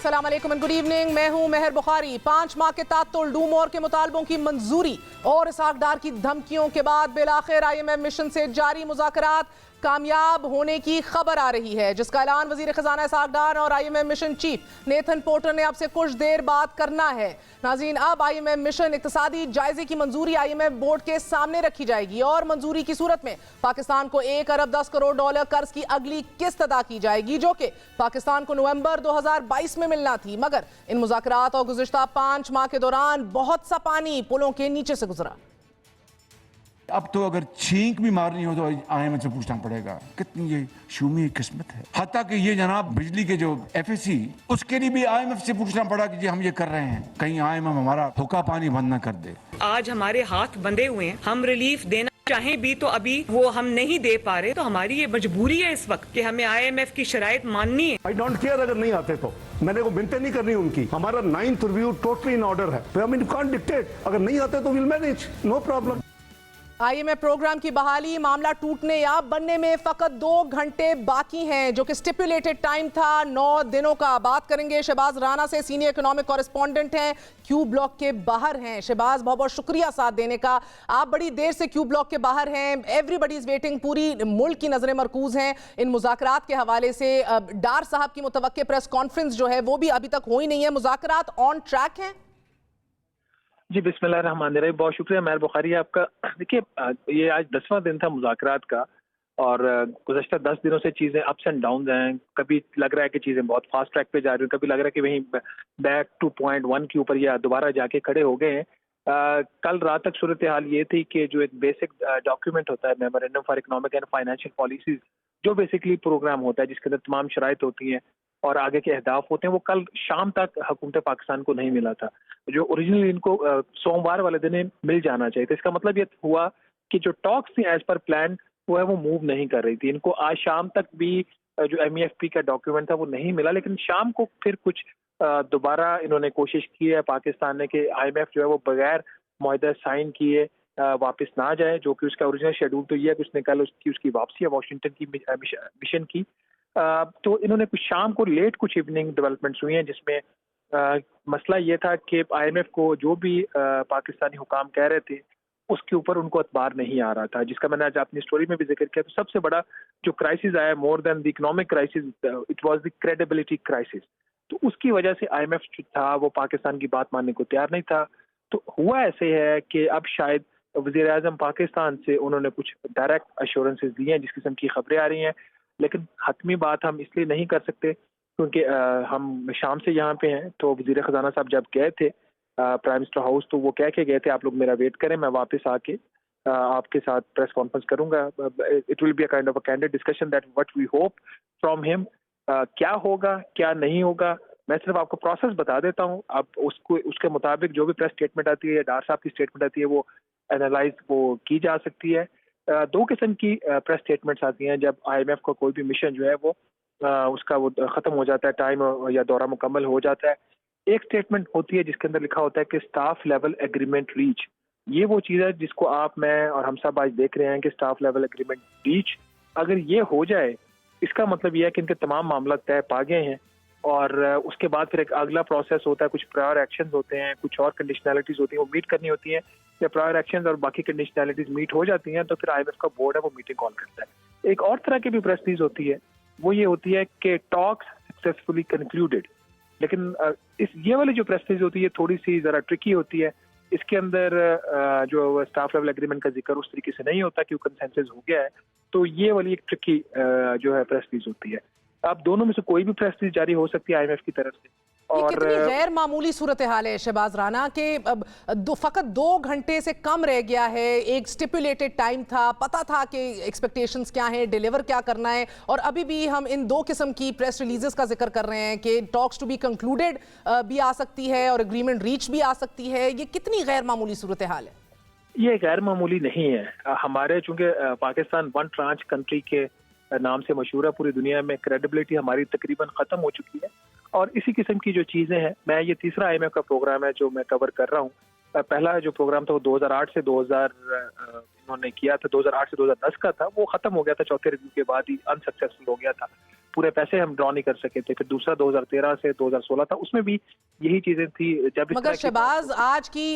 अस्सलाम वालेकुम and good evening. मैं हूं मेहर बुखारी। 5 माह के तातुल डूमोर के मुतालबों की मंजूरी और इसहाकडार की धमकियों के बाद बिलाखिर IMF मिशन से जारी मुज़ाकरात कामयाब होने की खबर आ रही है, जिसका ऐलान वजीर खजाना इसहाकडार और IMF mission chief Nathan porter ने अब से कुछ देर बाद करना है। नाज़रीन, अब IMF मिशन इक्तिसादी जायजे की मंजूरी IMF बोर्ड के सामने रखी जाएगी और मंजूरी की सूरत में पाकिस्तान को 1 अरब 10 करोड़ डॉलर कर्ज की अगली किस्त अदा की जाएगी, जो कि पाकिस्तान को नवंबर 2022 में मिलना थी। मगर इन मुज़ाकरात और गुज़िश्ता 5 माह के दौरान बहुत सा पानी पुलों के नीचे से गुजरा। अब तो अगर छींक भी मारनी हो तो IMF से पूछना पड़ेगा। कितनी ये शूमी किस्मत है। हत्ता कि ये जनाब बिजली के जो FSC, उसके लिए भी IMF से पूछना पड़ा कि जी हम ये कर रहे हैं, कहीं IMF हमारा हुक्का पानी बंद ना कर दे। आज हमारे हाथ बंधे हुए हैं, हम रिलीफ देना चाहें भी तो अभी वो हम नहीं दे पा रहे, तो हमारी ये मजबूरी है इस वक्त कि हमें IMF की शराइत माननी है। आई डोंट केयर अगर नहीं आते तो मैंने को मिनटें नहीं करनी उनकी। हमारा 9th review totally in order है। I mean, you can't dictate। अगर नहीं आते तो will manage, no problem. IMF programme की बहाली मामला टूटने या बनने में फकत 2 घंटे बाकी हैं, जो कि स्टिपुलेटेड टाइम था 9 दिनों का। बात करेंगे शहबाज राना से, सीनियर इकोनॉमिक कॉरेस्पॉन्डेंट हैं, क्यू ब्लॉक के बाहर हैं। शहबाज, बहुत बहुत शुक्रिया साथ देने का। आप बड़ी देर से क्यू ब्लॉक के बाहर हैं, एवरीबडी इज वेटिंग, पूरी मुल्क की नजरें मरकूज हैं इन मुज़ाकरात के हवाले से। डार साहब की मुतवक्के प्रेस कॉन्फ्रेंस जो है वो भी अभी तक हो ही नहीं है। मुज़ाकरात ऑन ट्रैक हैं? जी बिस्मिल्लाहिर्रहमानिर्रहीम, बहुत शुक्रिया मेहर बुखारी आपका। देखिए, ये आज 10वां दिन था मुज़ाकरात का और गुज़श्ता 10 दिनों से चीज़ें अप्स एंड डाउन हैं। कभी लग रहा है कि चीज़ें बहुत फास्ट ट्रैक पे जा रही हैं, कभी लग रहा है कि वहीं बैक टू पॉइंट 1 के ऊपर या दोबारा जाके खड़े हो गए हैं। कल रात तक सूरत हाल ये थी कि जो एक बेसिक डॉक्यूमेंट होता है, memorandum for economic and financial policies, जो बेसिकली प्रोग्राम होता है जिसके अंदर तमाम शराइत होती हैं और आगे के अहदाफ होते हैं, वो कल शाम तक हुकूमत पाकिस्तान को नहीं मिला था, जो ओरिजिनली इनको सोमवार वाले दिन मिल जाना चाहिए था। इसका मतलब ये हुआ कि जो टॉक्स थी एज पर प्लान वो है वो मूव नहीं कर रही थी। इनको आज शाम तक भी जो MEFP का डॉक्यूमेंट था वो नहीं मिला, लेकिन शाम को फिर कुछ दोबारा इन्होंने कोशिश की है पाकिस्तान ने कि IMF जो है वो बगैर मुआहदा साइन किए वापस ना जाए, जो कि उसका ओरिजिनल शेड्यूल तो ये है कि उसने कल उसकी वापसी है वाशिंगटन की मिशन की। तो इन्होंने कुछ शाम को लेट कुछ इवनिंग डेवलपमेंट्स हुई हैं, जिसमें मसला ये था कि IMF को जो भी पाकिस्तानी हुकाम कह रहे थे उसके ऊपर उनको एतबार नहीं आ रहा था, जिसका मैंने आज अपनी स्टोरी में भी जिक्र किया। तो सबसे बड़ा जो क्राइसिस आया, more than the economic crisis, it was the credibility crisis. तो उसकी वजह से IMF जो था वो पाकिस्तान की बात मानने को तैयार नहीं था। तो हुआ ऐसे है कि अब शायद वज़ीर आज़म पाकिस्तान से उन्होंने कुछ डायरेक्ट अश्योरेंसेस दिए हैं, जिस किस्म की खबरें आ रही हैं, लेकिन हतमी बात हम इसलिए नहीं कर सकते क्योंकि हम शाम से यहाँ पे हैं। तो वज़ीर ख़जाना साहब जब गए थे प्राइम मिनिस्टर हाउस, तो वो कह के गए थे आप लोग मेरा वेट करें, मैं वापस आके आपके साथ प्रेस कॉन्फ्रेंस करूंगा। It will be a kind of a candid discussion that what we hope from him. क्या होगा क्या नहीं होगा, मैं सिर्फ आपको प्रोसेस बता देता हूँ। अब उसके मुताबिक जो भी प्रेस स्टेटमेंट आती है या डार साहब की स्टेटमेंट आती है वो एनालाइज वो की जा सकती है। 2 किस्म की प्रेस स्टेटमेंट्स आती हैं जब IMF का कोई भी मिशन जो है वो उसका वो ख़त्म हो जाता है, टाइम या दौरा मुकम्मल हो जाता है। एक स्टेटमेंट होती है जिसके अंदर लिखा होता है कि स्टाफ लेवल एग्रीमेंट रीच। ये वो चीज़ है जिसको आप, मैं और हम सब आज देख रहे हैं कि स्टाफ लेवल एग्रीमेंट रीच अगर ये हो जाए, इसका मतलब ये है कि इनके तमाम मामला तय पा गए हैं और उसके बाद फिर एक अगला प्रोसेस होता है, कुछ प्रायर एक्शंस होते हैं, कुछ और कंडीशनैलिटीज होती हैं वो मीट करनी होती हैं। या प्रायर एक्शंस और बाकी कंडीशनैलिटीज मीट हो जाती हैं तो फिर IMF का बोर्ड है वो मीटिंग कॉल करता है। एक और तरह की भी प्रेस रिलीज होती है, वो ये होती है कि टॉक्स सक्सेसफुली कंक्लूडेड। लेकिन ये वाली जो प्रेस रिलीज होती है थोड़ी सी ज़रा ट्रिकी होती है। इसके अंदर जो स्टाफ लेवल एग्रीमेंट का जिक्र उस तरीके से नहीं होता कि वो कंसेंसस हो गया है। तो ये वाली एक ट्रिकी जो है प्रेस रिलीज होती है। अब दोनों में से कोई भी प्रेस रिलीज जारी हो सकती है IMF की तरफ से। ये कितनी गैर मामूली सूरत हाल है शहबाज राना के फकत 2 घंटे से कम रह गया है। एक स्टिपुलेटेड टाइम था, पता था कि एक्सपेक्टेशंस क्या हैं, डिलीवर क्या करना है, और अभी भी हम इन 2 किस्म की प्रेस रिलीजेस का जिक्र कर रहे हैं कि टॉक्स टू बी कंक्लूडेड भी आ सकती है और एग्रीमेंट रीच भी आ सकती है। ये कितनी गैर मामूली सूरत हाल है? ये गैर मामूली नहीं है। हमारे चूंकि पाकिस्तान वन ट्रांच कंट्री के नाम से मशहूर है पूरी दुनिया में, क्रेडिबिलिटी हमारी तकरीबन ख़त्म हो चुकी है और इसी किस्म की जो चीज़ें हैं, मैं ये तीसरा IMF का प्रोग्राम है जो मैं कवर कर रहा हूँ। पहला जो प्रोग्राम था वो 2008 से 2000 इन्होंने किया था, 2008 से 2010 का था, वो ख़त्म हो गया था चौथे रिव्यू के बाद ही, अनसक्सेसफुल हो गया था। पूरे पैसे हम ड्रॉ नहीं कर सके थे। फिर दूसरा 2013 से 2016 था, उसमें भी यही चीजें थी। जब मगर शहबाज आज की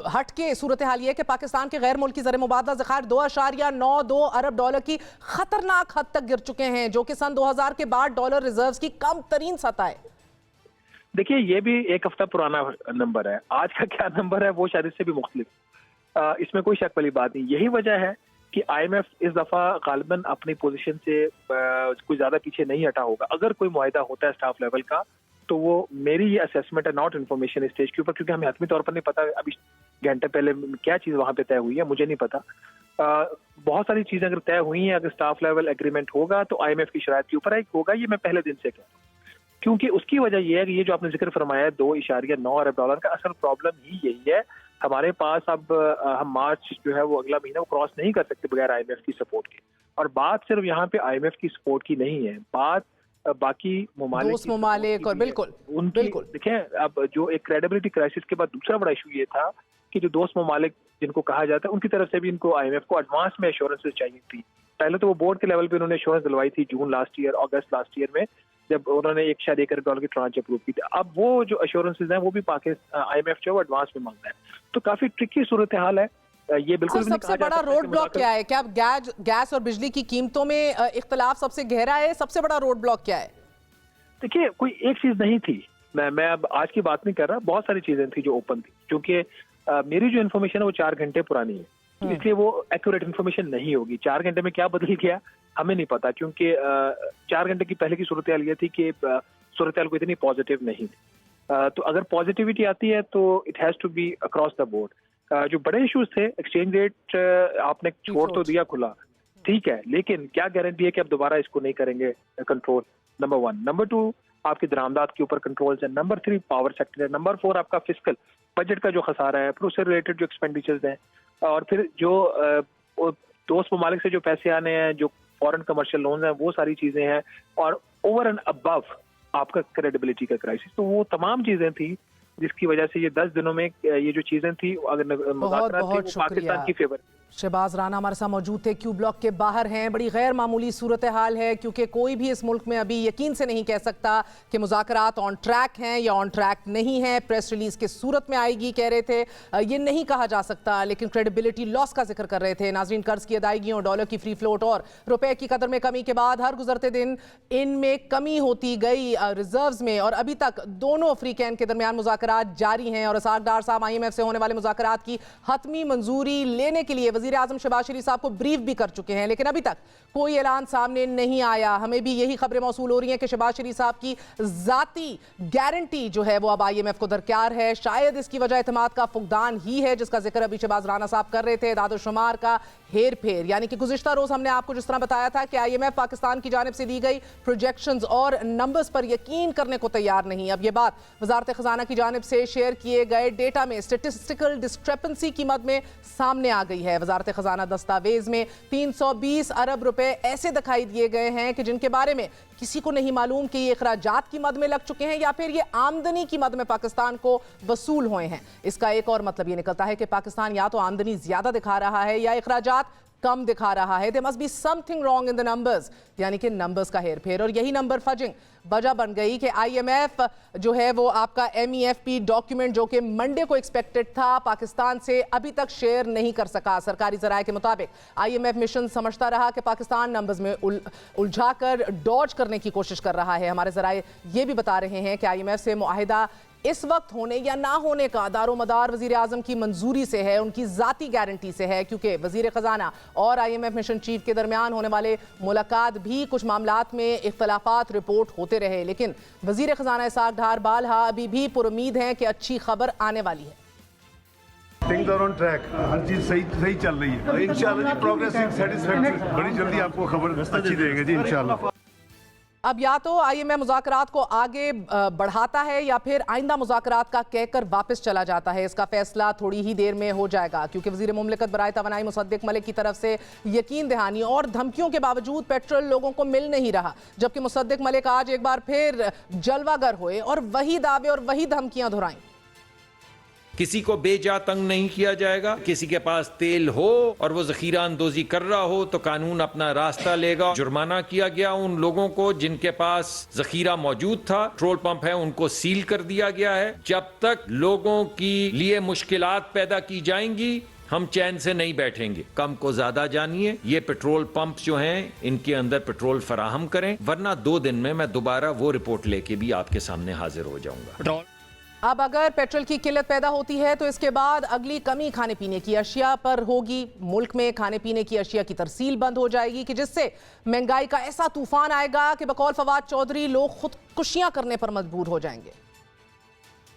हट के सूरत हाल ये कि पाकिस्तान के गैर मुल्की ज़र मुबादला ज़खायर $2.92 अरब की खतरनाक हद तक गिर चुके हैं, जो कि सन 2000 के बाद डॉलर रिजर्व्स की कम तरीन सतह है। देखिए, ये भी एक हफ्ता पुराना नंबर है, आज का क्या नंबर है वो शायद इससे भी मुख्तलिफ, इसमें कोई शक वाली बात नहीं। यही वजह है कि IMF इस दफा गालिबन अपनी पोजीशन से कुछ ज्यादा पीछे नहीं हटा होगा। अगर कोई मुआहिदा होता है स्टाफ लेवल का, तो वो मेरी ये असेसमेंट है, नॉट इन्फॉर्मेशन स्टेज के ऊपर, क्योंकि हमें हतमी तौर पर नहीं पता अभी घंटे पहले क्या चीज वहां पे तय हुई है, मुझे नहीं पता। बहुत सारी चीजें अगर तय हुई हैं, अगर स्टाफ लेवल एग्रीमेंट होगा तो IMF की शराइत के ऊपर होगा, ये मैं पहले दिन से कह रहा हूँ। क्योंकि उसकी वजह यह है कि ये जो आपने जिक्र फरमाया है $2.9 अरब का, असल प्रॉब्लम ही यही है। हमारे पास अब हम मार्च जो है वो अगला महीना वो क्रॉस नहीं कर सकते बगैर IMF की सपोर्ट के। और बात सिर्फ यहाँ पे IMF की सपोर्ट की नहीं है, बात बाकी ममालिक और बिल्कुल देखें, अब जो एक क्रेडिबिलिटी क्राइसिस के बाद दूसरा बड़ा इशू ये था कि जो दोस्त ममालिक जिनको कहा जाता है, उनकी तरफ से भी इनको IMF को एडवांस में एश्योरेंसेस चाहिए थी। पहले तो वो बोर्ड के लेवल पे उन्होंने एश्योरेंस दिलवाई थी जून लास्ट ईयर, अगस्त लास्ट ईयर में, जब उन्होंने शायद $1 अरब की ट्रांच अप्रूव की थी। अब वो जो एश्योरेंसेस हैं वो भी पाकिस्तान IMF जो है वो एडवांस में मांगता है, तो काफी ट्रिकी सूरत हाल है। ये बिल्कुल सबसे बड़ा रोड ब्लॉक क्या है? क्या गैस और बिजली की कीमतों में इख्तलाफ सबसे गहरा है? सबसे बड़ा रोड ब्लॉक क्या है? देखिए, कोई एक चीज नहीं थी, मैं अब आज की बात नहीं कर रहा, बहुत सारी चीजें थी जो ओपन थी। क्योंकि मेरी जो इन्फॉर्मेशन है वो 4 घंटे पुरानी है, तो इसलिए वो एक्यूरेट इन्फॉर्मेशन नहीं होगी। 4 घंटे में क्या बदल गया हमें नहीं पता, क्योंकि 4 घंटे की पहले की सूरत हाल ये थी कि सूरत हाल को इतनी पॉजिटिव नहीं थी। तो अगर पॉजिटिविटी आती है तो it has to be across the board. जो बड़े इश्यूज थे, एक्सचेंज रेट आपने छोड़ तो दिया खुला, ठीक है, लेकिन क्या गारंटी है कि आप दोबारा इसको नहीं करेंगे कंट्रोल? नंबर 1। नंबर 2, आपकी दरामदात के ऊपर कंट्रोल्स है। नंबर 3, पावर सेक्टर है। नंबर 4, आपका फिस्कल बजट का जो खसारा है, फिर उससे रिलेटेड जो एक्सपेंडिचर्स हैं, और फिर जो दोस्त ममालिक से जो पैसे आने हैं, जो फॉरेन कमर्शियल लोन्स हैं, वो सारी चीजें हैं, और ओवर एंड अबव आपका क्रेडिबिलिटी का क्राइसिस। तो वो तमाम चीजें थी जिसकी वजह से ये 10 दिनों में ये जो चीजें थी, अगर मुज़ाकरात थी, वो पाकिस्तान की फेवर। शहबाज राना हमारे साथ मौजूद थे, क्यू ब्लॉक के बाहर हैं। बड़ी गैर मामूली सूरत हाल है, क्योंकि कोई भी इस मुल्क में अभी यकीन से नहीं कह सकता कि मुज़ाकरात ऑन ट्रैक हैं या ऑन ट्रैक नहीं है। प्रेस रिलीज के सूरत में आएगी कह रहे थे, ये नहीं कहा जा सकता, लेकिन क्रेडिबिलिटी लॉस का जिक्र कर रहे थे। नाजरीन, कर्ज की अदायगियों, डॉलर की फ्री फ्लोट और रुपए की कदर में कमी के बाद हर गुजरते दिन इनमें कमी होती गई रिजर्व्स में, और अभी तक दोनों अफ्रीकैन के दरमियान मुज़ाकरात जारी हैं। और इसाक डार साहब IMF से होने वाले मुज़ाकरात की हतमी मंजूरी लेने के लिए वज़ीर आज़म शहबाज शरीफ साहब को ब्रीफ भी कर चुके हैं, लेकिन अभी तक कोई ऐलान सामने नहीं आया। हमें भी यही खबरें मौसूल हो रही हैं कि शहबाज शरीफ साहब की जाती गारंटी जो है वो अब IMF को दरकार है। शायद इसकी वजह एतमाद का फुकदान ही है, जिसका जिक्र अभी शहबाज राना साहब कर रहे थे। दादो शुमार का हेर फेर, यानी कि गुज़िश्ता रोज हमने आपको जिस तरह बताया था कि IMF पाकिस्तान की जानिब से दी गई प्रोजेक्शंस और नंबर्स पर यकीन करने को तैयार नहीं। अब ये बात वजारत खजाना की जानिब से शेयर किए गए डेटा में स्टेटिस्टिकल डिस्क्रिपेंसी की मद में सामने आ गई है। वजारत खजाना दस्तावेज में 320 अरब रुपए ऐसे दिखाई दिए गए हैं कि जिनके बारे में किसी को नहीं मालूम कि ये अखराजात की मद में लग चुके हैं या फिर ये आमदनी की मद में पाकिस्तान को वसूल हुए हैं। इसका एक और मतलब ये निकलता है कि पाकिस्तान या तो आमदनी ज्यादा दिखा रहा है या अखराजात कम दिखा रहा है। There must be something wrong in the numbers, यानी कि नंबर्स का हेर फेर। और यही नंबर फजिंग वजह बन गई कि IMF जो है वो आपका MEFP डॉक्यूमेंट जो कि मंडे को एक्सपेक्टेड था, पाकिस्तान से अभी तक शेयर नहीं कर सका। सरकारी जराये के मुताबिक IMF मिशन समझता रहा कि पाकिस्तान नंबर्स में उलझाकर डॉज करने की कोशिश कर रहा है। हमारे जराये ये भी बता रहे हैं कि IMF से मुआहिदा इस वक्त होने या ना होने का दारोमदार वजीर आजम की मंजूरी से है, उनकी जाती गारंटी से है, क्योंकि वजीर खजाना और IMF मिशन चीफ के दरमियान होने वाले मुलाकात भी कुछ मामलात में इख्तलाफात रिपोर्ट होते रहे, लेकिन वजीर खजाना इसाक डार बालहा अभी भी पुरुमीद हैं कि अच्छी खबर आने वाली है। थिंग्स आर ऑन ट्रैक, हर चीज सही चल रही है। इंशाल्लाह जी प्रोग्रेसिंग सेटिस्फैक्टरी, बड़ी जल्दी आपको खबर अच्छी देंगे जी इंशाल्लाह। अब या तो IMF मुज़ाकरात को आगे बढ़ाता है या फिर आइंदा मुज़ाकरात का कहकर वापस चला जाता है। इसका फैसला थोड़ी ही देर में हो जाएगा, क्योंकि वज़ीर मुमलिकत बराए तवानाई मुसद्दिक मलिक की तरफ से यकीन दहानी और धमकियों के बावजूद पेट्रोल लोगों को मिल नहीं रहा, जबकि मुसद्दिक मलिक आज एक बार फिर जलवागर हुए और वही दावे और वही धमकियां दोहराई। किसी को बेजा तंग नहीं किया जाएगा। किसी के पास तेल हो और वो जखीरा अंदोजी कर रहा हो तो कानून अपना रास्ता लेगा। जुर्माना किया गया उन लोगों को जिनके पास जखीरा मौजूद था, पेट्रोल पंप है उनको सील कर दिया गया है। जब तक लोगों की लिए मुश्किलात पैदा की जाएंगी हम चैन से नहीं बैठेंगे। कम को ज्यादा जानिए, ये पेट्रोल पंप जो हैं इनके अंदर पेट्रोल फराहम करें, वरना 2 दिन में मैं दोबारा वो रिपोर्ट लेके भी आपके सामने हाजिर हो जाऊंगा। अब अगर पेट्रोल की किल्लत पैदा होती है तो इसके बाद अगली कमी खाने पीने की अशिया पर होगी। मुल्क में खाने पीने की अशिया की तरसील बंद हो जाएगी कि जिससे महंगाई का ऐसा तूफान आएगा कि बकौल फवाद चौधरी लोग खुदकुशियां करने पर मजबूर हो जाएंगे।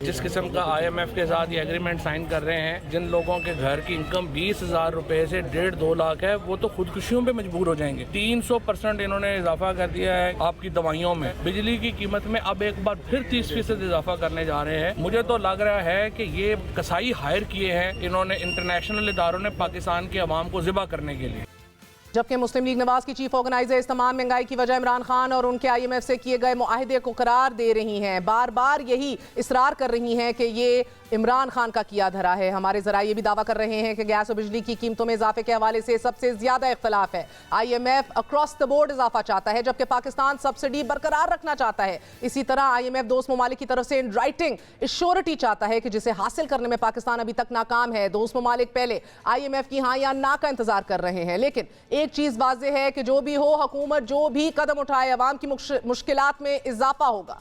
जिस किस्म का IMF के साथ ये एग्रीमेंट साइन कर रहे हैं, जिन लोगों के घर की इनकम 20,000 रुपए से 1.5-2 लाख है, वो तो खुदकुशियों पे मजबूर हो जाएंगे। 300% इन्होंने इजाफा कर दिया है आपकी दवाइयों में। बिजली की कीमत में अब एक बार फिर 30% इजाफा करने जा रहे हैं। मुझे तो लग रहा है कि ये कसाई हायर किए हैं इन्होंने इंटरनेशनल इदारों ने पाकिस्तान के अवाम को ज़िबा करने के लिए। जबकि मुस्लिम लीग नवाज की चीफ ऑर्गेनाइजर इस तमाम महंगाई की वजह इमरान खान और उनके IMF से किए गए मुआहदे को करार दे रही हैं। बार बार यही इसरार कर रही हैं कि ये इमरान खान का किया धरा है। हमारे जरा ये भी दावा कर रहे हैं कि गैस और बिजली की कीमतों में इजाफे के हवाले से सबसे ज्यादा इख्तलाफ है। IMF अक्रॉस द बोर्ड इजाफा चाहता है जबकि पाकिस्तान सब्सिडी बरकरार रखना चाहता है। इसी तरह IMF दोस्त ममालिक की तरफ से इन राइटिंग एश्योरिटी चाहता है कि जिसे हासिल करने में पाकिस्तान अभी तक नाकाम है। दोस्त ममालिक पहले IMF की हाँ या ना का इंतजार कर रहे हैं, लेकिन एक चीज वाज़ेह है कि जो भी हो, हुकूमत जो भी कदम उठाए अवाम की मुश्किलात में इजाफा होगा।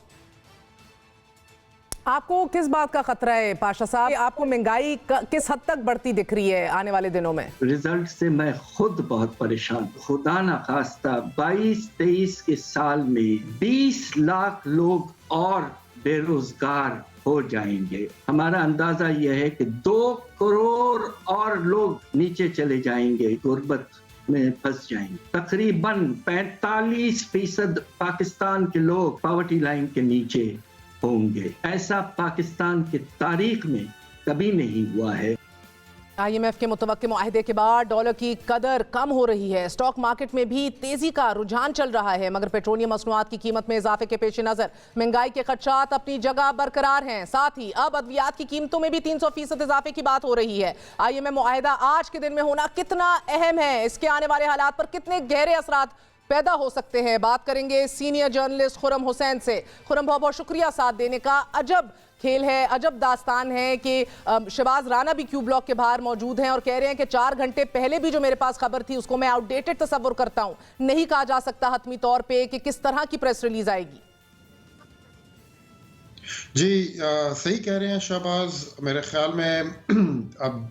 आपको किस बात का खतरा है पाशा साहब? आपको महंगाई किस हद तक बढ़ती दिख रही है आने वाले दिनों में? रिजल्ट से मैं खुद बहुत परेशान। खुदा ना खास्ता 22-23 के साल में 20 लाख लोग और बेरोजगार हो जाएंगे। हमारा अंदाजा यह है कि 2 करोड़ और लोग नीचे चले जाएंगे, गुर्बत में फंस जाएंगे। तकरीबन 45% पाकिस्तान के लोग पॉवर्टी लाइन के नीचे होंगे। ऐसा पाकिस्तान की तारीख में कभी नहीं हुआ है। IMF के मुतवक्के मुआहदे के बाद डॉलर की कदर कम हो रही है। स्टॉक मार्केट में भी तेजी का रुझान चल रहा है, मगर पेट्रोलियम मसनूआत की कीमत में इजाफे के पेश नजर महंगाई के खदशात अपनी जगह बरकरार हैं। साथ ही अब अद्वियात की कीमतों में भी 300% इजाफे की बात हो रही है। IMF मुआहदा आज के दिन में होना कितना अहम है, इसके आने वाले हालात पर कितने गहरे असरात पैदा हो सकते हैं, बात करेंगे सीनियर जर्नलिस्ट खुरम हुसैन से। खुरम, बहुत बहुत शुक्रिया साथ देने का। अजब खेल है, अजब दास्तान है कि शहबाज राना भी क्यू ब्लॉक के बाहर मौजूद हैं और कह रहे हैं कि 4 घंटे पहले भी जो मेरे पास खबर थी उसको मैं आउटडेटेड तस्वुर करता हूं। नहीं कहा जा सकता हतमी तौर पे कि किस तरह की प्रेस रिलीज आएगी। जी सही कह रहे हैं शहबाज। मेरे ख्याल में अब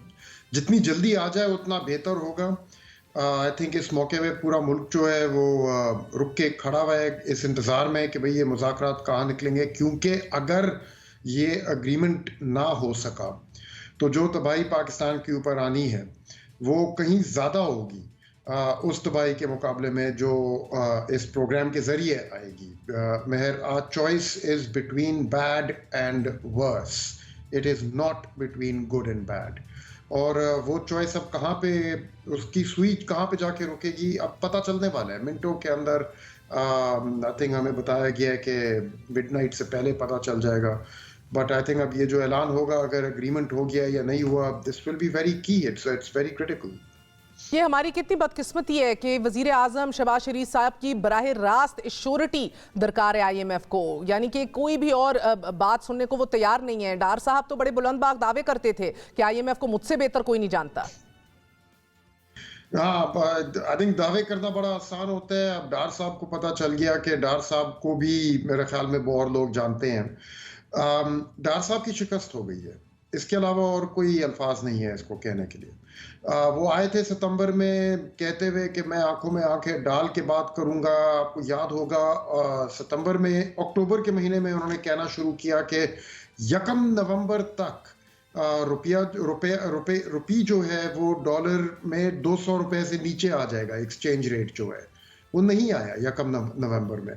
जितनी जल्दी आ जाए उतना बेहतर होगा। आई थिंक इस मौके पे पूरा मुल्क जो है वो रुक के खड़ा हुआ है इस इंतज़ार में कि भाई ये मुज़ाकरात कहाँ निकलेंगे, क्योंकि अगर ये अग्रीमेंट ना हो सका तो जो तबाही पाकिस्तान के ऊपर आनी है वो कहीं ज़्यादा होगी उस तबाही के मुकाबले में जो इस प्रोग्राम के ज़रिए आएगी। Mehar, our choice is between bad and worse, it is not between good and bad. और वो चॉइस अब कहाँ पे, उसकी सुई कहाँ पे जाके रुकेगी अब पता चलने वाला है मिनटों के अंदर। आई थिंक हमें बताया गया है कि मिडनाइट से पहले पता चल जाएगा। बट आई थिंक अब ये जो ऐलान होगा, अगर एग्रीमेंट हो गया या नहीं हुआ, दिस विल बी वेरी की, इट्स वेरी क्रिटिकल। ये हमारी कितनी बदकिस्मती है कि वजीर आजम शहबाज शरीफ साहब की बराह रास्त एश्योरिटी दरकार है IMF को, यानी कि कोई भी और बात सुनने को वो तैयार नहीं है। डार साहब तो बड़े बुलंदबाग दावे करते थे कि IMF को मुझसे बेहतर कोई नहीं जानता। आई थिंक दावे करना बड़ा आसान होता है। अब डार साहब को पता चल गया कि डार साहब को भी मेरे ख्याल में बहुत लोग जानते हैं। डार साहब की शिकस्त हो गई है, इसके अलावा और कोई अल्फाज नहीं है इसको कहने के लिए। वो आए थे सितंबर में कहते हुए कि मैं आंखों में आंखें डाल के बात करूंगा। आपको याद होगा अक्टूबर के महीने में उन्होंने कहना शुरू किया कि 1 नवंबर तक रुपी जो है वो डॉलर में 200 रुपए से नीचे आ जाएगा। एक्सचेंज रेट जो है वो नहीं आया 1 नवंबर में।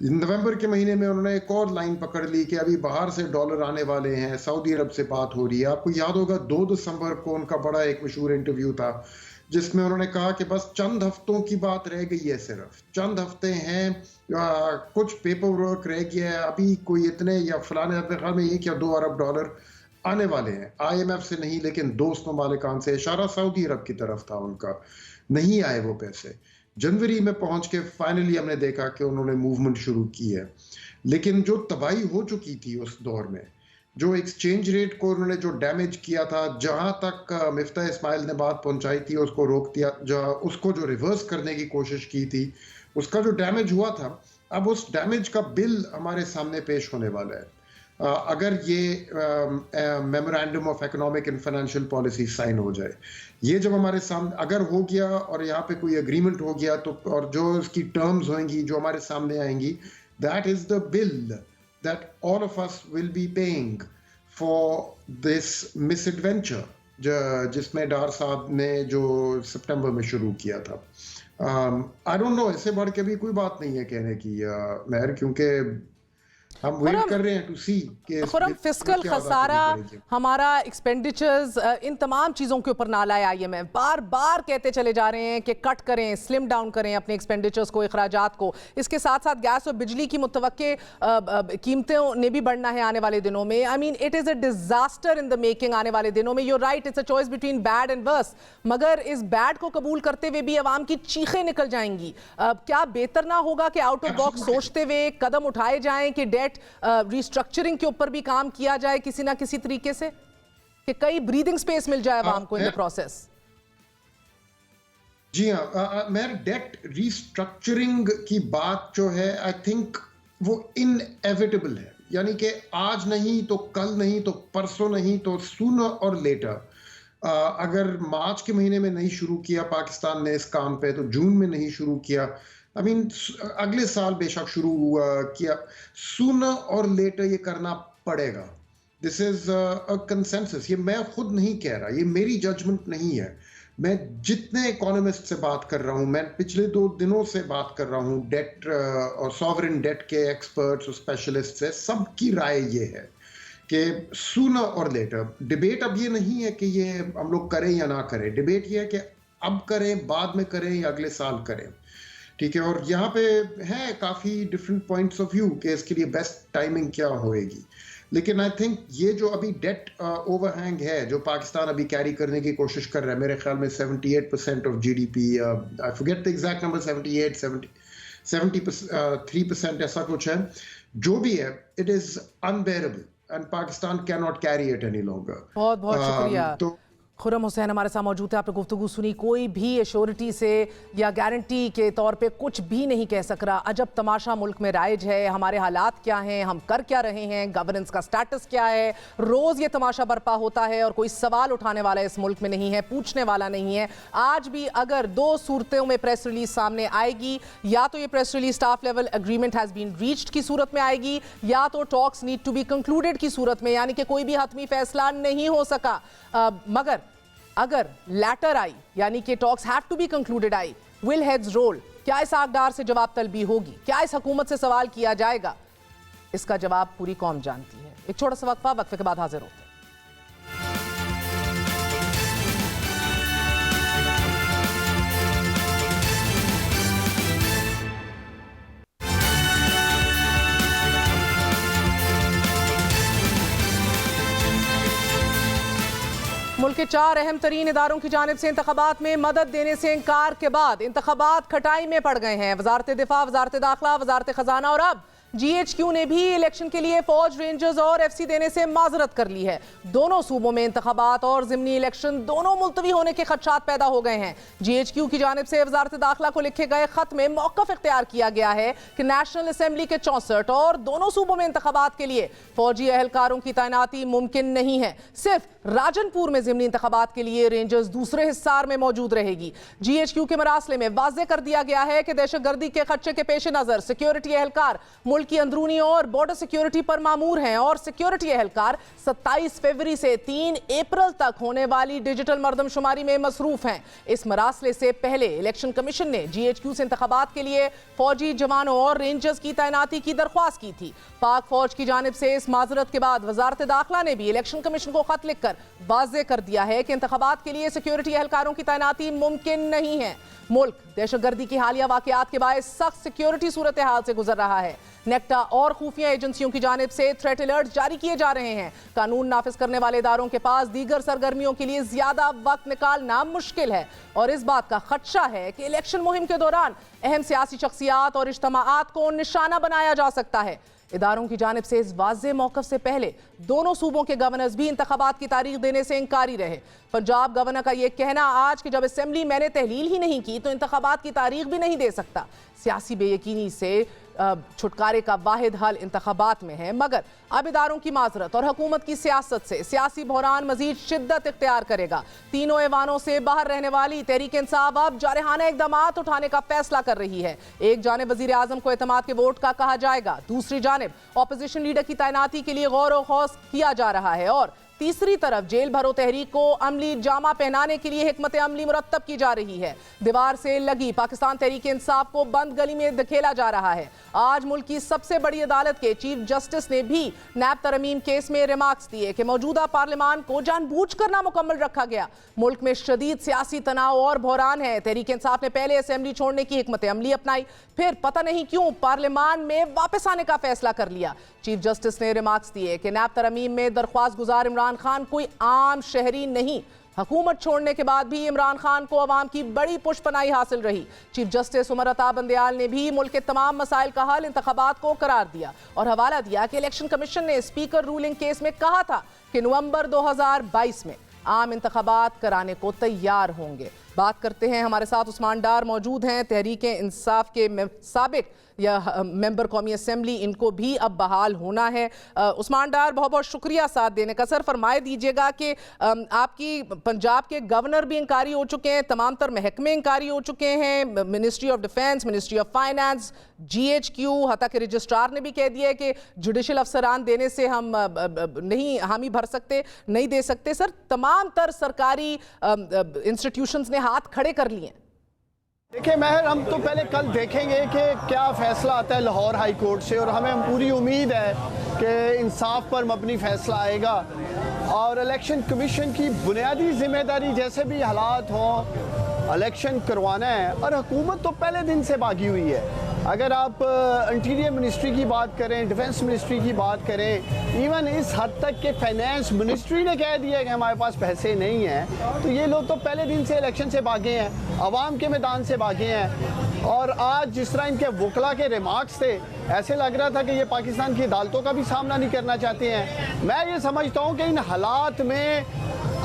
नवंबर के महीने में उन्होंने एक और लाइन पकड़ ली कि अभी बाहर से डॉलर आने वाले हैं, सऊदी अरब से बात हो रही है। आपको याद होगा 2 दिसंबर को उनका बड़ा एक मशहूर इंटरव्यू था जिसमें उन्होंने कहा कि बस चंद हफ्तों की बात रह गई है, सिर्फ चंद हफ्ते हैं, कुछ पेपर वर्क रह गया है, अभी कोई इतने या फलाने, अपने ख्याल में 1 या 2 अरब डॉलर आने वाले हैं, IMF से नहीं लेकिन दोस्त ममालिकान से, इशारा सऊदी अरब की तरफ था उनका, नहीं आए वो पैसे। जनवरी में पहुंच के फाइनली हमने देखा कि उन्होंने मूवमेंट शुरू की है, लेकिन जो तबाही हो चुकी थी उस दौर में, जो एक्सचेंज रेट को उन्होंने जो डैमेज किया था, जहां तक मिफ्ता इस्माइल ने बात पहुंचाई थी उसको रोक दिया, उसको जो रिवर्स करने की कोशिश की थी, उसका जो डैमेज हुआ था, अब उस डैमेज का बिल हमारे सामने पेश होने वाला है। अगर ये memorandum of economic and financial policy sign हो जाए, ये जब हमारे सामने अगर हो गया और यहाँ पे कोई एग्रीमेंट हो गया, तो और जो इसकी टर्म्स होंगी जो हमारे सामने आएंगी, that is the bill that all of us will be paying for this misadventure जिसमें डार साहब ने जो सितंबर में शुरू किया था। I don't know, इससे बढ़ के भी कोई बात नहीं है कहने की महर, क्योंकि हम वेट कर रहे हैं टू सी कि फिस्कल खसारा, हमारा एक्सपेंडिचर्स, इन तमाम चीज़ों के ऊपर नाला है IMF। बार बार कहते चले जा रहे हैं कि कट करें, स्लिम डाउन करें अपने एक्सपेंडिचर्स को, अखराजात को। इसके साथ साथ गैस और बिजली की मुतवक्के कीमतों ने भी बढ़ना है आने वाले दिनों में। I mean it is a disaster in the making आने वाले दिनों में। You're right, it's a choice between bad and worse, मगर इस बैड को कबूल करते हुए भी अवाम की चीखें निकल जाएंगी। क्या बेहतर ना होगा कि आउट ऑफ बॉक्स सोचते हुए कदम उठाए जाएं कि डेट रिस्ट्रक्चरिंग के ऊपर भी काम किया जाए किसी ना किसी तरीके से, कि कई ब्रीदिंग स्पेस मिल जाए आवाम को इन द प्रोसेस? जी हाँ, मैं डेट रिस्ट्रक्चरिंग की बात जो है, आई थिंक वो इनएविटेबल है, यानी कि आज नहीं तो कल नहीं तो परसों नहीं तो सूनर और लेटर। अगर मार्च के महीने में नहीं शुरू किया पाकिस्तान ने इस काम पे, तो जून में नहीं शुरू किया, I mean, अगले साल बेशक शुरू किया, सूनर और लेटर ये करना पड़ेगा। This is a consensus. ये मैं खुद नहीं कह रहा, ये मेरी जजमेंट नहीं है। मैं जितने इकोनॉमिस्ट से बात कर रहा हूँ, मैं पिछले 2 दिनों से बात कर रहा हूँ डेट और सॉवरेन डेट के एक्सपर्ट्स और स्पेशलिस्ट से, सबकी राय ये है कि सूनर और लेटर। डिबेट अब ये नहीं है कि ये हम लोग करें या ना करें, डिबेट ये है कि अब करें, बाद में करें या अगले साल करें, ठीक है। और यहाँ पे है काफ़ी डिफरेंट पॉइंट्स ऑफ व्यू कि इसके लिए बेस्ट टाइमिंग क्या होएगी, लेकिन आई थिंक ये जो अभी डेट ओवरहैंग है जो पाकिस्तान अभी कैरी करने की कोशिश कर रहा है, मेरे ख्याल में 78% of GDP, I forget the exact number, 73% ऐसा कुछ है, जो भी है, it is unbearable and Pakistan can not carry it any longer. बहुत बहुत शुक्रिया। खुर्रम हुसैन हमारे साथ मौजूद है, आपने गुफ्तगू सुनी। कोई भी एश्योरिटी से या गारंटी के तौर पे कुछ भी नहीं कह सक रहा। अजब तमाशा मुल्क में राइज है, हमारे हालात क्या हैं, हम कर क्या रहे हैं, गवर्नेंस का स्टेटस क्या है। रोज़ ये तमाशा बर्पा होता है और कोई सवाल उठाने वाला इस मुल्क में नहीं है, पूछने वाला नहीं है। आज भी अगर 2 सूरतों में प्रेस रिलीज सामने आएगी, या तो ये press release staff level agreement has been reached की सूरत में आएगी, या तो talks need to be concluded की सूरत में, यानी कि कोई भी हतमी फैसला नहीं हो सका। मगर अगर लैटर आई, यानी कि talks have to be concluded आई, विल हेड्स रोल? क्या इस आगदार से जवाब तलबी होगी? क्या इस हुकूमत से सवाल किया जाएगा? इसका जवाब पूरी कौम जानती है। एक छोटा सा वक्फा, वक्फे के बाद हाजिर होते हैं। मुल्क के 4 अहम तरीन इदारों की जानिब से इंतखाबात में मदद देने से इनकार के बाद इंतखाबात खटाई में पड़ गए हैं। वजारत दिफा, वजारत दाखिला, वजारत खजाना और अब GHQ ने भी इलेक्शन के लिए फौज, रेंजर्स और FC देने से माजरत कर ली है। दोनों सूबों में इंतखाबात और ज़िमनी इलेक्शन दोनों मुलतवी होने के खदशात पैदा हो गए हैं। GHQ की जानिब से वजारत दाखिला को लिखे गए खत में मौक़िफ़ इख्तियार किया गया है कि नेशनल असम्बली के 64 और दोनों सूबों में इंतखाबात के लिए फौजी एहलकारों की तैनाती मुमकिन नहीं है। सिर्फ राजनपुर में ज़िमनी इंतखाबात के लिए रेंजर्स दूसरे हिस्सार में मौजूद रहेगी। GHQ के मरासले में वाज़े कर दिया गया है कि दहशतगर्दी के खदशे के पेश नज़र सिक्योरिटी एहलकार की अंदरूनी और बॉर्डर सिक्योरिटी पर मामूर हैं और सिक्योरिटी एहलकार 27 फरवरी से 3 अप्रैल तक होने वाली डिजिटल मर्दमशुमारी में मसरूफ हैं। इस मरासले से पहले इलेक्शन कमीशन ने GHQ से इंतखाबात के लिए फौजी जवानों और रेंजर्स की तैनाती की दरख्वास्त की थी। पाक फौज की जानिब से इस माजरत के बाद वजारत दाखिला ने भी इलेक्शन कमीशन को खत लिखकर वाज़े कर दिया है कि इंतखाबात के लिए सिक्योरिटी एहलकारों की तैनाती मुमकिन नहीं है। मुल्क दहशतगर्दी की हालिया वाकयात के बायस सख्त सिक्योरिटी सूरत हाल से गुजर रहा है। नेक्टा और खुफिया एजेंसियों की जानिब से थ्रेट अलर्ट जारी किए जा रहे हैं। कानून नाफिज करने वाले इदारों के पास दीगर सरगर्मियों के लिए ज्यादा वक्त निकालना मुश्किल है और इस बात का खदशा है कि इलेक्शन मुहिम के दौरान अहम सियासी शख्सियात और इज्तिमाआत को निशाना बनाया जा सकता है। इदारों की जानिब से इस वाज़े मौक़िफ़ से पहले दोनों सूबों के गवर्नर्स भी इंतखाबात की तारीख देने से इनकारी रहे। पंजाब गवर्नर का यह कहना आज कि जब असेंबली मैंने तहलील ही नहीं की तो इंतखाबात की तारीख भी नहीं दे सकता। सियासी बेयकीनी से छुटकारे का वाहिद हल इंतखाबात में है, मगर अब इदारों की माजरत और हुकूमत की सियासत से सियासी बहरान मजीद शिद्दत इख्तियार करेगा। तीनों ऐवानों से बाहर रहने वाली तहरीक इंसाफ अब जारहाना इक़दामात उठाने का फैसला कर रही है। एक जानिब वज़ीर आज़म को एतमाद के वोट का कहा जाएगा, दूसरी जानिब ऑपोजिशन लीडर की तैनाती के लिए गौर व खौस किया जा रहा है और तीसरी तरफ जेल भरो तहरीक को अमली जामा पहनाने के लिए हिकमत अमली मुरत्तब की जा रही है। दीवार से लगी पाकिस्तान तहरीक इंसाफ को बंद गली में धकेला जा रहा है। आज मुल्क की सबसे बड़ी अदालत के चीफ जस्टिस ने भी नैब तरमीम केस में रिमार्क्स दिए कि मौजूदा पार्लियामान को जानबूझकर नामुकम्मल रखा गया। मुल्क में शदीद सियासी तनाव और बहरान है। तहरीक इंसाफ ने पहले असेंबली छोड़ने की हिकमत अमली अपनाई, फिर पता नहीं क्यों पार्लियामान में वापस आने का फैसला कर लिया। चीफ जस्टिस ने रिमार्क्स दिए कि नैब तरमीम में दरख्वास्त गुजार इमरान खान कोई आम शहरी नहीं। हुकूमत छोड़ने के बाद भी इमरान खान को अवाम की बड़ी पुष्पनाई हासिल रही। चीफ जस्टिस उमर अता बंदयाल ने भी मुल्क के तमाम मसाइल का हल इंतखाबात को करार दिया और हवाला दिया कि इलेक्शन कमीशन ने स्पीकर रूलिंग केस में कहा था कि नवंबर 2022 में आम इंतखाबात कराने को तैयार होंगे। बात करते हैं, हमारे साथ उस्मान डार मौजूद हैं, तहरीक इंसाफ के साबिक या मेंबर कौमी असेंबली, इनको भी अब बहाल होना है। उस्मान डार, बहुत बहुत शुक्रिया साथ देने का। सर, फरमाए दीजिएगा कि आपकी पंजाब के गवर्नर भी इंकारी हो चुके हैं, तमाम तर महकमे इंकारी हो चुके हैं, ministry of defence, ministry of finance, GHQ, हत्ता के रजिस्ट्रार ने भी कह दिया है कि जुडिशल अफसरान देने से हम नहीं हामी भर सकते, नहीं दे सकते। सर, तमाम तर सरकारी इंस्टीट्यूशंस ने हाथ खड़े कर लिए। देखिए महर, हम तो पहले कल देखेंगे कि क्या फ़ैसला आता है लाहौर हाई कोर्ट से और हमें पूरी उम्मीद है कि इंसाफ पर मबनी फ़ैसला आएगा और इलेक्शन कमीशन की बुनियादी जिम्मेदारी जैसे भी हालात हों इलेक्शन करवाना है। और हुकूमत तो पहले दिन से भागी हुई है। अगर आप इंटीरियर मिनिस्ट्री की बात करें, डिफेंस मिनिस्ट्री की बात करें, इवन इस हद तक कि फाइनेंस मिनिस्ट्री ने कह दिया कि हमारे पास पैसे नहीं हैं, तो ये लोग तो पहले दिन से इलेक्शन से भागे हैं, अवाम के मैदान से भागे हैं। और आज जिस तरह इनके वकला के रिमार्क्स थे, ऐसे लग रहा था कि ये पाकिस्तान की अदालतों का भी सामना नहीं करना चाहते हैं। मैं ये समझता हूँ कि इन हालात में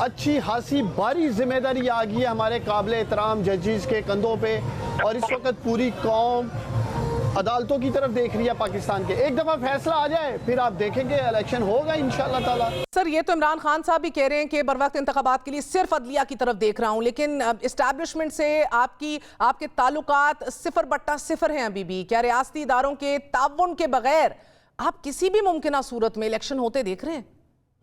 अच्छी खासी भारी जिम्मेदारी आ गई है हमारे काबिल एहतराम जजेस के कंधों पे और इस वक्त पूरी कौम अदालतों की तरफ देख रही है पाकिस्तान के। एक दफ़ा फैसला आ जाए फिर आप देखेंगे इलेक्शन होगा इंशाअल्लाह ताला। सर, ये तो इमरान खान साहब भी कह रहे हैं कि बरवक्त इंतखाबात के लिए सिर्फ अदलिया की तरफ देख रहा हूं, लेकिन इस्टेब्लिशमेंट से आपके ताल्लुकात 0/0 हैं अभी भी। क्या रियासती इदारों के ताउन के बगैर आप किसी भी मुमकिन सूरत में इलेक्शन होते देख रहे हैं?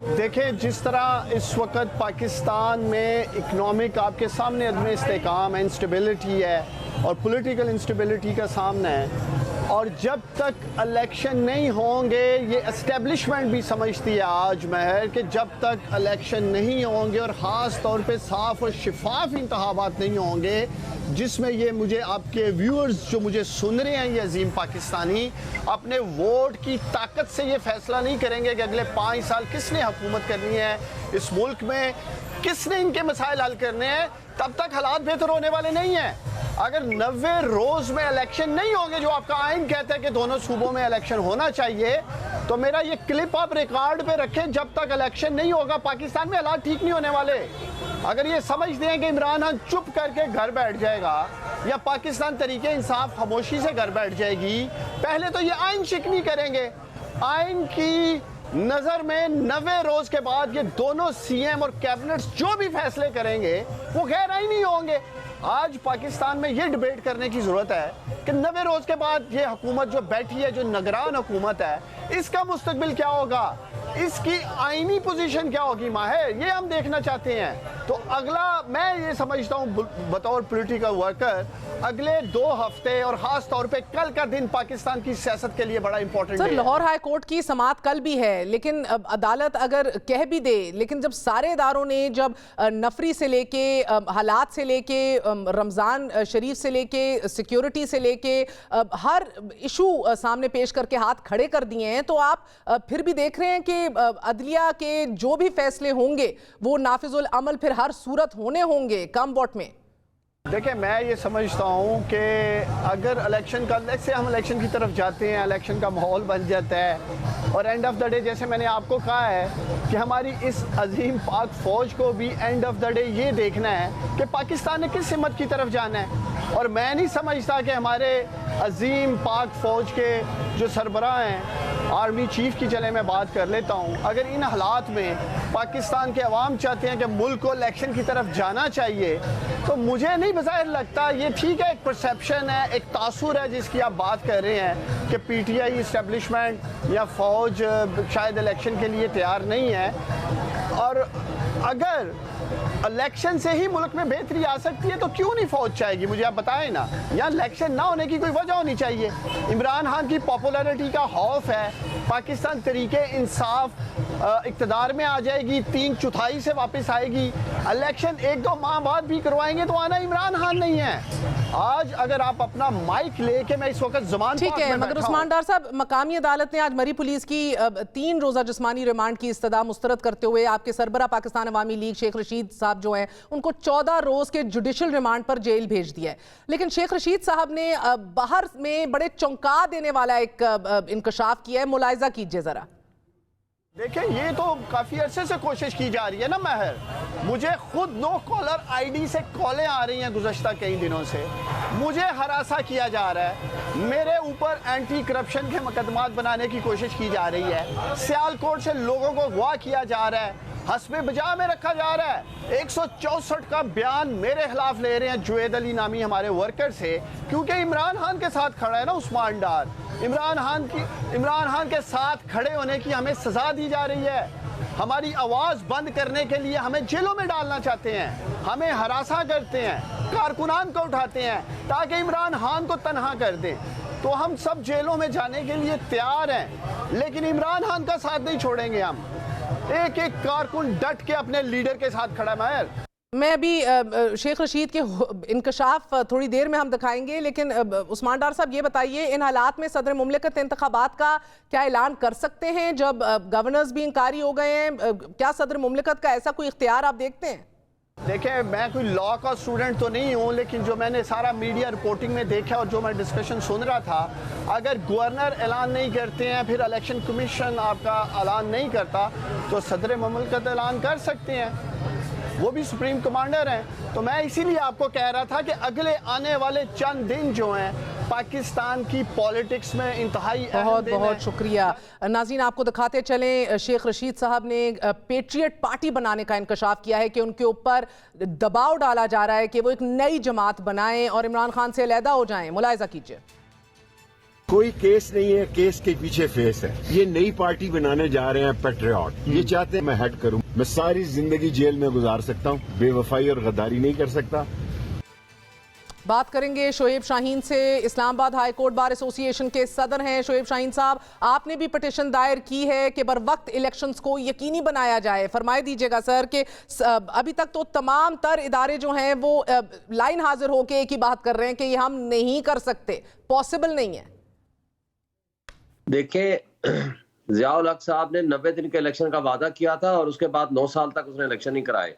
देखें, जिस तरह इस वक्त पाकिस्तान में इकनॉमिक आपके सामने अदम इस्तेकाम है, इंस्टेबिलिटी है और पॉलिटिकल इंस्टेबिलिटी का सामना है, और जब तक इलेक्शन नहीं होंगे, ये एस्टेब्लिशमेंट भी समझती है आज महर कि जब तक इलेक्शन नहीं होंगे और ख़ास तौर पे साफ और शिफाफ इंतखाबात नहीं होंगे जिसमें ये मुझे आपके व्यूअर्स जो मुझे सुन रहे हैं ये अजीम पाकिस्तानी अपने वोट की ताकत से ये फैसला नहीं करेंगे कि अगले 5 साल किसने हुकूमत करनी है इस मुल्क में, किसने इनके मसाइल हल करने हैं, तब तक हालात बेहतर होने वाले नहीं हैं। अगर 90 रोज़ में इलेक्शन नहीं होंगे जो आपका आइन कहता है कि दोनों सूबों में इलेक्शन होना चाहिए, तो मेरा ये क्लिप आप रिकॉर्ड पे रखें, जब तक इलेक्शन नहीं होगा पाकिस्तान में हालात ठीक नहीं होने वाले। अगर ये समझते हैं कि इमरान खान चुप करके घर बैठ जाएगा या पाकिस्तान तरीके इंसाफ खामोशी से घर बैठ जाएगी, पहले तो ये आइन शिकनी करेंगे। आइन की नज़र में 90 रोज़ के बाद ये दोनों CM और कैबिनेट्स जो भी फैसले करेंगे वो गैर आईनी होंगे। आज पाकिस्तान में ये डिबेट करने की ज़रूरत है कि 90 रोज़ के बाद ये हुकूमत जो बैठी है, जो निगरान हुकूमत है, इसका मुस्तकबिल क्या होगा, इसकी आईनी पोजीशन क्या होगी माहिर, ये हम देखना चाहते हैं। तो अगला मैं ये समझता हूँ बतौर पॉलिटिकल वर्कर, अगले 2 हफ्ते और खास तौर पे कल का दिन पाकिस्तान की सियासत के लिए बड़ा इंपॉर्टेंट है। सर, लाहौर हाई कोर्ट की समाअत कल भी है, लेकिन अदालत अगर कह भी दे, लेकिन जब सारे इदारों ने जब नफरी से लेके हालात से लेके रमज़ान शरीफ से लेके सिक्योरिटी से लेके हर इशू सामने पेश करके हाथ खड़े कर दिए हैं, तो आप फिर भी देख रहे हैं कि अदलिया के जो भी फैसले होंगे वो नाफिजुल अमल फिर हर सूरत होने होंगे कम वोट में। देखिए, मैं ये समझता हूँ कि अगर इलेक्शन का से हम इलेक्शन की तरफ जाते हैं, इलेक्शन का माहौल बन जाता है और एंड ऑफ द डे जैसे मैंने आपको कहा है कि हमारी इस अजीम पाक फ़ौज को भी एंड ऑफ द डे ये देखना है कि पाकिस्तान ने किस हिम्मत की तरफ जाना है। और मैं नहीं समझता कि हमारे अजीम पाक फ़ौज के जो सरबराह हैं, आर्मी चीफ की चले मैं बात कर लेता हूँ, अगर इन हालात में पाकिस्तान के अवाम चाहते हैं कि मुल्क को इलेक्शन की तरफ जाना चाहिए, तो मुझे नहीं बज़ाहिर लगता। ये ठीक है, एक परसेप्शन है, एक तासुर है जिसकी आप बात कर रहे हैं कि पीटीआई इस्टेब्लिशमेंट या फ़ौज शायद इलेक्शन के लिए तैयार नहीं है। और अगर इलेक्शन से ही मुल्क में बेहतरी आ सकती है तो क्यों नहीं फौज चाहेगी, मुझे आप बताएं ना। यहाँ इलेक्शन ना होने की कोई वजह होनी चाहिए। इमरान खान की पॉपुलैरिटी का खौफ है, पाकिस्तान तरीके इंसाफ इक़्तिदार में आ जाएगी, 3/4 से वापस आएगी, इलेक्शन 1-2 माह बाद भी करवाएंगे तो आना इमरान खान नहीं है। आज अगर आप अपना माइक लेके, मैं इस वक्त ज़मान ठीक है, मगर उस्मान डार साहब, मकामी अदालत ने आज मरी पुलिस की 3 रोज़ा जिस्मानी रिमांड की इस्तदा मुस्तरद करते हुए आपके सरबरा पाकिस्तान अवामी लीग शेख रशीद साहब जो हैं उनको 14 रोज के जुडिशल रिमांड पर जेल भेज दिया है। लेकिन शेख रशीद साहब ने बाहर में बड़े चौंका देने वाला एक इंकशाफ किया है, मुलाहिजा कीजिए जरा। देखिए, ये तो काफ़ी अरसे से कोशिश की जा रही है ना महर। मुझे खुद नो कॉलर आईडी से कॉलें आ रही हैं गुज़श्ता कई दिनों से, मुझे हरासा किया जा रहा है, मेरे ऊपर एंटी करप्शन के मुकदमात बनाने की कोशिश की जा रही है, सियालकोट से लोगों को अगवा किया जा रहा है, हस्बे बजा में रखा जा रहा है। 164 का बयान मेरे खिलाफ ले रहे हैं जुएद अली नामी हमारे वर्कर से, क्योंकि इमरान खान के साथ खड़ा है ना उस्मान डार। इमरान खान के साथ खड़े होने की हमें सजा दी जा रही है। हमारी आवाज़ बंद करने के लिए हमें जेलों में डालना चाहते हैं, हमें हरासा करते हैं, कारकुनान को उठाते हैं ताकि इमरान खान को तनहा कर दें। तो हम सब जेलों में जाने के लिए तैयार हैं, लेकिन इमरान खान का साथ नहीं छोड़ेंगे हम। एक एक कारकुन डट के अपने लीडर के साथ खड़ा है। महर, मैं अभी शेख रशीद के इंकशाफ थोड़ी देर में हम दिखाएंगे, लेकिन उस्मान डार साहब ये बताइए, इन हालात में सदर मुमलिकत इंतखाबात का क्या ऐलान कर सकते हैं जब गवर्नर्स भी इंकारी हो गए हैं? क्या सदर मुमलिकत का ऐसा कोई इख्तियार आप देखते हैं? देखिए, मैं कोई लॉ का स्टूडेंट तो नहीं हूँ, लेकिन जो मैंने सारा मीडिया रिपोर्टिंग में देखा और जो मैं डिस्कशन सुन रहा था, अगर गवर्नर ऐलान नहीं करते हैं, फिर इलेक्शन कमीशन आपका ऐलान नहीं करता, तो सदर मुमलिकत ऐलान कर सकते हैं, वो भी सुप्रीम कमांडर हैं। तो मैं इसीलिए आपको कह रहा था कि अगले आने वाले चंद दिन जो हैं पाकिस्तान की पॉलिटिक्स में इंतहाई बहुत बहुत शुक्रिया। नाज़रीन, आपको दिखाते चलें, शेख रशीद साहब ने पेट्रियट पार्टी बनाने का इंकशाफ किया है कि उनके ऊपर दबाव डाला जा रहा है कि वो एक नई जमात बनाएं और इमरान खान से अलहदा हो जाएं। मुलाहिजा कीजिए। कोई केस नहीं है, केस के पीछे फेस है। ये नई पार्टी बनाने जा रहे हैं पेट्रियट। ये चाहते हैं मैं हेड करूं, मैं सारी जिंदगी जेल में गुजार सकता हूं, बेवफाई और गद्दारी नहीं कर सकता। बात करेंगे शोएब शाहीन से, Islamabad high court bar association के सदर हैं। शोएब शाहीन साहब, आपने भी पिटीशन दायर की है कि बर वक्त इलेक्शंस को यकीनी बनाया जाए। फरमाए दीजिएगा सर कि अभी तक तो तमाम तर इदारे जो हैं वो लाइन हाजिर होकर एक ही बात कर रहे हैं कि ये हम नहीं कर सकते, पॉसिबल नहीं है। देखिए, ज़ियाउल हक साहब ने 90 दिन के इलेक्शन का वादा किया था और उसके बाद 9 साल तक उसने इलेक्शन नहीं कराए।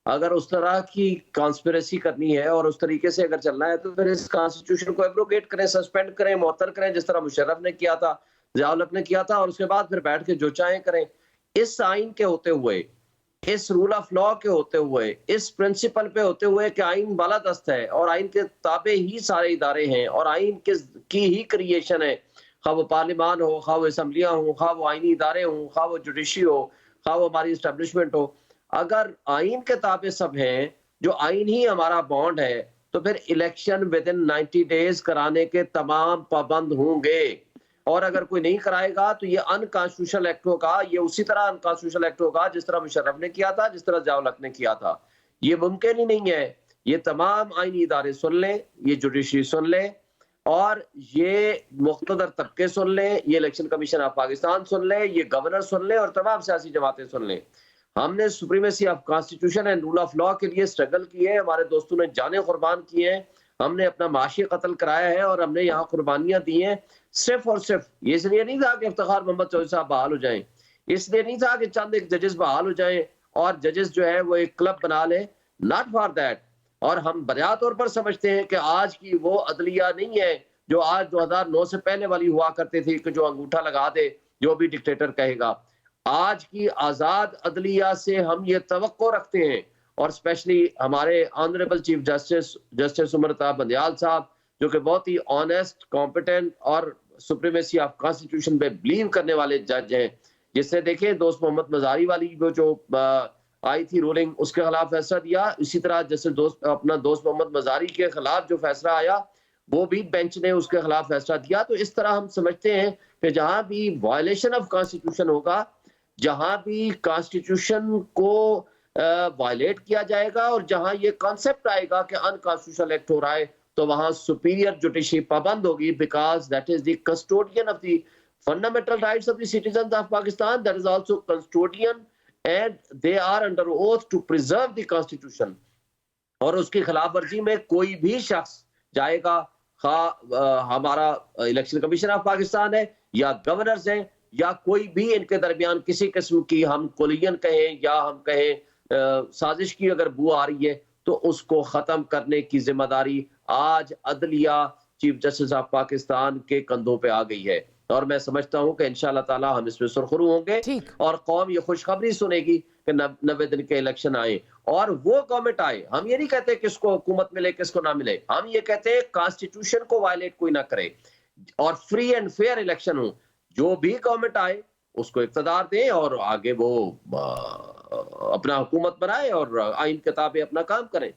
अगर उस तरह की कॉन्स्पिरेसी करनी है और उस तरीके से अगर चलना है तो फिर इस कॉन्स्टिट्यूशन को एब्रोगेट करें, सस्पेंड करें, मुअत्तल करें, जिस तरह मुशर्रफ ने किया था, ज़ियाउल हक ने किया था, और उसके बाद फिर बैठ के जो चाहें करें। इस आइन के होते हुए, इस रूल ऑफ लॉ के होते हुए, इस प्रिंसिपल पे होते हुए कि आइन बालादस्त है और आइन के ताबे ही सारे इदारे हैं और आइन की ही क्रिएशन है, खा वो पार्लिमान हो, खा वो असम्बलियाँ हो, खा वो आइनी इदारे हों, खा वो जुडिशरी हो, खा वो हमारी इस्टेब्लिशमेंट हो। अगर आइन के ताबे सब हैं, जो आइन ही हमारा बॉन्ड है, तो फिर इलेक्शन विद इन 90 डेज कराने के तमाम पाबंद होंगे। और अगर कोई नहीं कराएगा तो ये अनकॉन्स्टिट्यूशनल एक्ट होगा, ये उसी तरह अनकॉन्स्टिट्यूशनल एक्ट होगा जिस तरह मुशर्रफ ने किया था, जिस तरह ज़ियाउल हक ने किया था। ये मुमकिन ही नहीं है। ये तमाम आईनी इदारे सुन लें, ये जुडिशरी सुन लें और ये मुख्तदर तबके सुन लें, ये इलेक्शन कमीशन ऑफ पाकिस्तान सुन लें, ये गवर्नर सुन लें और तमाम सियासी जमातें सुन लें। हमने supremacy of constitution and rule of law के लिए स्ट्रगल की है, हमारे दोस्तों ने जानें कुर्बान की हैं, हमने अपना माशी कत्ल कराया है और हमने यहाँ कुर्बानियां दी हैं। सिर्फ और सिर्फ ये इसलिए नहीं था कि इफ्तिखार मोहम्मद चौधरी साहब बहाल हो जाएं, इसलिए नहीं था कि चंद एक जजेस बहाल हो जाएं और जजेस जो है वो एक क्लब बना ले, नॉट फॉर दैट। और हम बुनियादी तौर पर समझते हैं कि आज की वो अदलिया नहीं है जो आज 2009 से पहले वाली हुआ करते थे कि जो अंगूठा लगा दे जो भी डिक्टेटर कहेगा। आज की आजाद अदलिया से हम ये तवक्को रखते हैं और स्पेशली हमारे honourable chief justice Umar Bandial साहब जो कि बहुत ही ऑनेस्ट, कॉम्पिटेंट और सुप्रीमेसी ऑफ कॉन्स्टिट्यूशन पे बिलीव करने वाले जज हैं। जिससे देखें दोस्त मोहम्मद मजारी वाली वो जो आई थी रूलिंग, उसके खिलाफ फैसला दिया, इसी तरह जैसे अपना दोस्त मोहम्मद मजारी के खिलाफ जो फैसला आया वो भी बेंच ने उसके खिलाफ फैसला दिया। तो इस तरह हम समझते हैं कि जहां भी वायलेशन ऑफ कॉन्स्टिट्यूशन होगा, जहां भी कॉन्स्टिट्यूशन को वायलेट किया जाएगा और जहां ये कॉन्सेप्ट आएगा कि अनकॉन्स्टिट्यूशनल एक्ट हो रहा है, तो वहां सुपीरियर जुडिशरी पाबंद होगी, because that is the custodian of the fundamental rights of the citizens of Pakistan, that is also custodian and they are under oath to preserve the constitution. और उसकी खिलाफ वर्जी में कोई भी शख्स जाएगा, हमारा इलेक्शन कमीशन ऑफ पाकिस्तान है या गवर्नर्स हैं या कोई भी इनके दरमियान किसी किस्म की हम कोलिजन कहें या हम कहें साजिश की अगर बू आ रही है, तो उसको खत्म करने की जिम्मेदारी आज अदलिया चीफ जस्टिस ऑफ पाकिस्तान के कंधों पे आ गई है। और मैं समझता हूं कि इंशाअल्लाह ताला हम इसमें सुरखरू होंगे और कौम ये खुशखबरी सुनेगी कि 90 दिन के इलेक्शन आए और वो गवर्नमेंट आए। हम ये नहीं कहते किसको हुकूमत मिले किसको ना मिले, हम ये कहते हैं कॉन्स्टिट्यूशन को वायलेट कोई ना करे और फ्री एंड फेयर इलेक्शन हो। जो भी गवर्नमेंट आए उसको इक़्तिदार दें और आगे वो अपना हुकूमत बनाए और आइन किताबें अपना काम करें।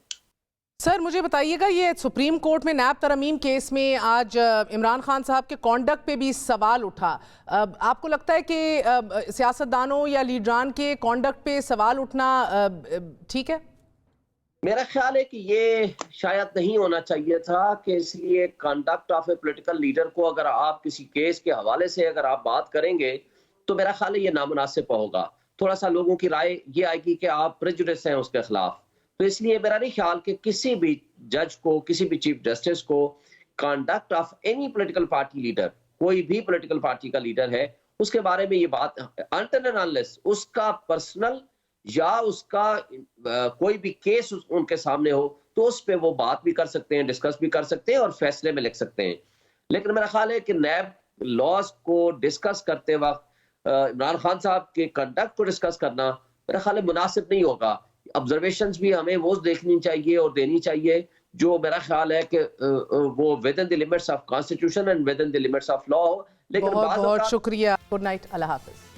सर मुझे बताइएगा, ये सुप्रीम कोर्ट में नैब तरमीम केस में आज इमरान खान साहब के कॉन्डक्ट पे भी सवाल उठा। आपको लगता है कि सियासतदानों या लीडरान के कॉन्डक्ट पे सवाल उठना ठीक है? मेरा ख्याल है कि ये शायद नहीं होना चाहिए था कि इसलिए conduct of A political leader को अगर आप किसी केस के हवाले से अगर आप बात करेंगे तो मेरा ख्याल है ये नामुनासिब होगा। थोड़ा सा लोगों की राय ये आएगी कि आप प्रेजुडिस हैं उसके खिलाफ। तो इसलिए मेरा नहीं ख्याल कि किसी भी जज को, किसी भी चीफ जस्टिस को conduct of any political party leader, कोई भी पॉलिटिकल पार्टी का लीडर है, उसके बारे में ये बात अनटिल एंड अनलेस उसका पर्सनल या उसका कोई भी केस उनके सामने हो तो उस पे वो बात भी कर सकते हैं, डिस्कस भी कर सकते हैं और फैसले में लिख सकते हैं। लेकिन मेरा ख्याल है कि नैब लॉज को डिस्कस करते वक्त इमरान खान साहब के कंडक्ट को डिस्कस करना मेरा ख्याल है मुनासिब नहीं होगा। ऑब्जर्वेशंस भी हमें वो देखनी चाहिए और देनी चाहिए जो मेरा ख्याल है कि वो with in the limits of constitution and with in the limits of law हो। लेकिन बहुत शुक्रिया। गुड नाइट, अल्लाह हाफिज।